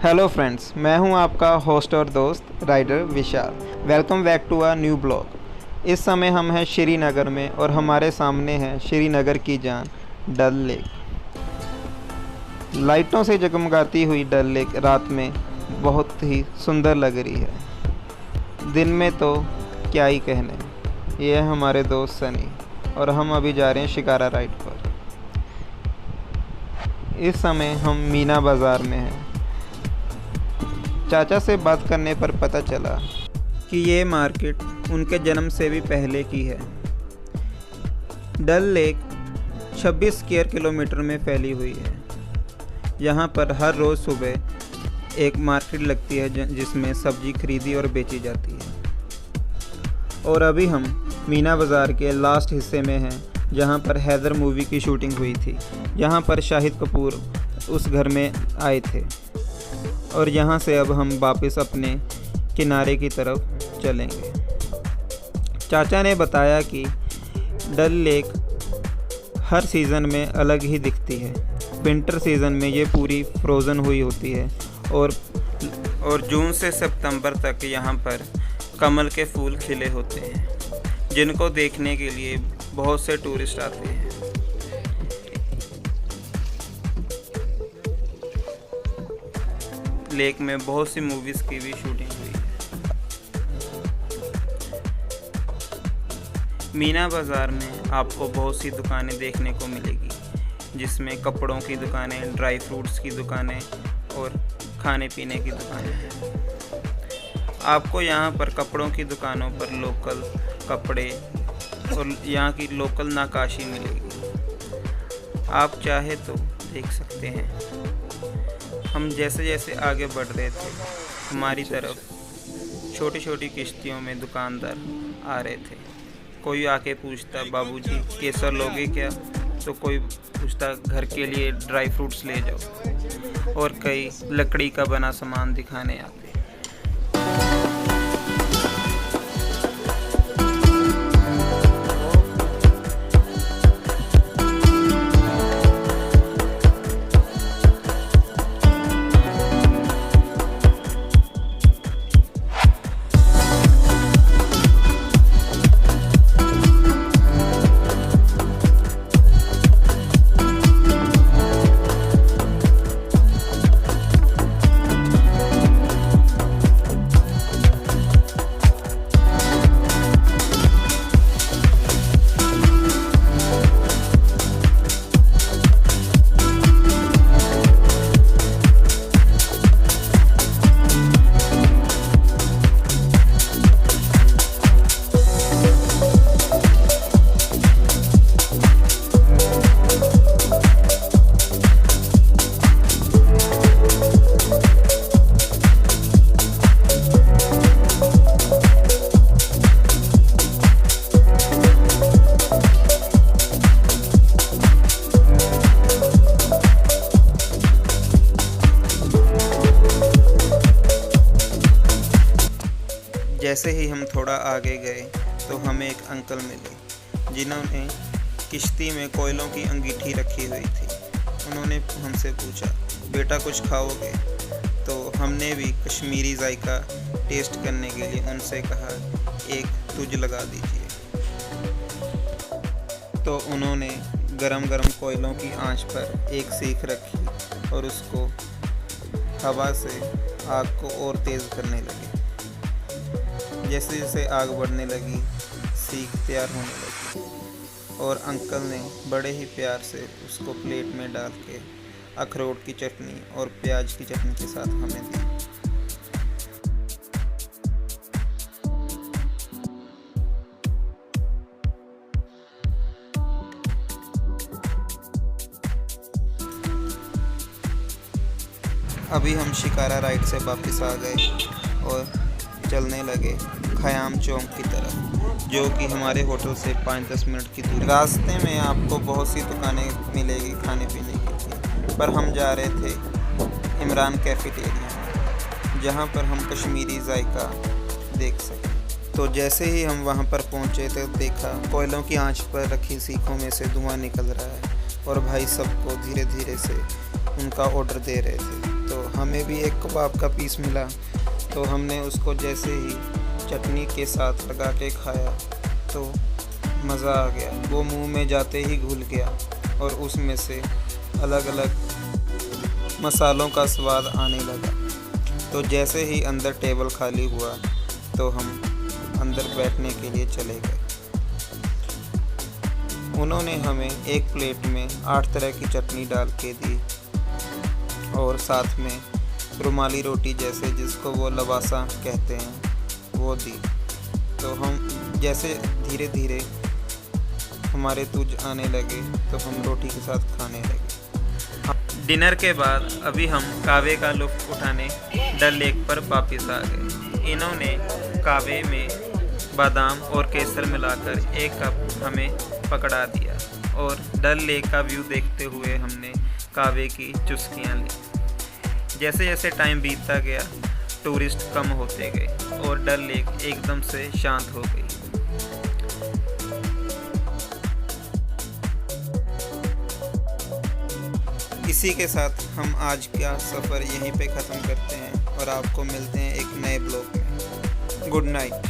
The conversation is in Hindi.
हेलो फ्रेंड्स, मैं हूं आपका होस्ट और दोस्त rider Vishal. Welcome back to a new blog. इस समय हम हैं श्रीनगर में और हमारे सामने है श्रीनगर की जान डल लेक। लाइटों से जगमगाती हुई डल लेक रात में बहुत ही सुंदर लग रही है। दिन में तो क्या ही कहने। ये है हमारे दोस्त सनी और हम अभी जा रहे हैं शिकारा राइड पर। इस समय हम मीना बाज़ार में हैं। चाचा से बात करने पर पता चला कि ये मार्केट उनके जन्म से भी पहले की है। डल लेक 26 स्क्वायर किलोमीटर में फैली हुई है। यहाँ पर हर रोज़ सुबह एक मार्केट लगती है जिसमें सब्जी खरीदी और बेची जाती है। और अभी हम मीना बाज़ार के लास्ट हिस्से में हैं, जहाँ पर हैदर मूवी की शूटिंग हुई थी। यहाँ पर शाहिद कपूर उस घर में आए थे और यहाँ से अब हम वापस अपने किनारे की तरफ चलेंगे। चाचा ने बताया कि डल लेक हर सीज़न में अलग ही दिखती है। विंटर सीज़न में ये पूरी फ्रोज़न हुई होती है और जून से सितंबर तक यहाँ पर कमल के फूल खिले होते हैं, जिनको देखने के लिए बहुत से टूरिस्ट आते हैं। लेक में बहुत सी मूवीज़ की भी शूटिंग हुई है। मीना बाज़ार में आपको बहुत सी दुकानें देखने को मिलेगी, जिसमें कपड़ों की दुकानें, ड्राई फ्रूट्स की दुकानें और खाने पीने की दुकानें हैं। आपको यहाँ पर कपड़ों की दुकानों पर लोकल कपड़े और यहाँ की लोकल नक्काशी मिलेगी। आप चाहे तो देख सकते हैं। हम जैसे जैसे आगे बढ़ रहे थे, हमारी तरफ छोटी छोटी किश्तियों में दुकानदार आ रहे थे। कोई आके पूछता, बाबूजी केसर लोगे क्या? तो कोई पूछता, घर के लिए ड्राई फ्रूट्स ले जाओ। और कई लकड़ी का बना सामान दिखाने आते। जैसे ही हम थोड़ा आगे गए तो हमें एक अंकल मिले, जिन्होंने किश्ती में कोयलों की अंगीठी रखी हुई थी। उन्होंने हमसे पूछा, बेटा कुछ खाओगे? तो हमने भी कश्मीरी जायका टेस्ट करने के लिए उनसे कहा, एक तुझ लगा दीजिए। तो उन्होंने गरम गरम कोयलों की आंच पर एक सीख रखी और उसको हवा से आग को और तेज़ करने लगे। जैसे जैसे आग बढ़ने लगी, सीख तैयार होने लगी और अंकल ने बड़े ही प्यार से उसको प्लेट में डाल के अखरोट की चटनी और प्याज की चटनी के साथ हमें दी। अभी हम शिकारा राइड से वापस आ गए और चलने लगे खयाम चौक की तरफ, जो कि हमारे होटल से 5-10 मिनट की दूरी। रास्ते में आपको बहुत सी दुकानें मिलेगी खाने पीने की, पर हम जा रहे थे इमरान कैफेटेरिया, जहां पर हम कश्मीरी जायका देख सकें। तो जैसे ही हम वहां पर पहुंचे तो देखा कोयलों की आंच पर रखी सीखों में से धुआं निकल रहा है और भाई सबको धीरे धीरे से उनका ऑर्डर दे रहे थे। तो हमें भी एक कबाब का पीस मिला, तो हमने उसको जैसे ही चटनी के साथ लगा के खाया तो मज़ा आ गया। वो मुंह में जाते ही घुल गया और उसमें से अलग अलग मसालों का स्वाद आने लगा। तो जैसे ही अंदर टेबल खाली हुआ तो हम अंदर बैठने के लिए चले गए। उन्होंने हमें एक प्लेट में 8 तरह की चटनी डाल के दी और साथ में रुमाली रोटी जैसे, जिसको वो लवासा कहते हैं, वो दी। तो हम जैसे धीरे धीरे हमारे तुझ आने लगे तो हम रोटी के साथ खाने लगे। डिनर के बाद अभी हम कावे का लुत्फ़ उठाने डल लेक पर वापस आ गए। इन्होंने कावे में बादाम और केसर मिलाकर 1 कप हमें पकड़ा दिया और डल लेक का व्यू देखते हुए हमने कावे की चुस्कियाँ ली। जैसे जैसे टाइम बीतता गया टूरिस्ट कम होते गए और डल लेक एकदम से शांत हो गई। इसी के साथ हम आज का सफ़र यहीं पे ख़त्म करते हैं और आपको मिलते हैं एक नए ब्लॉग में। Good night.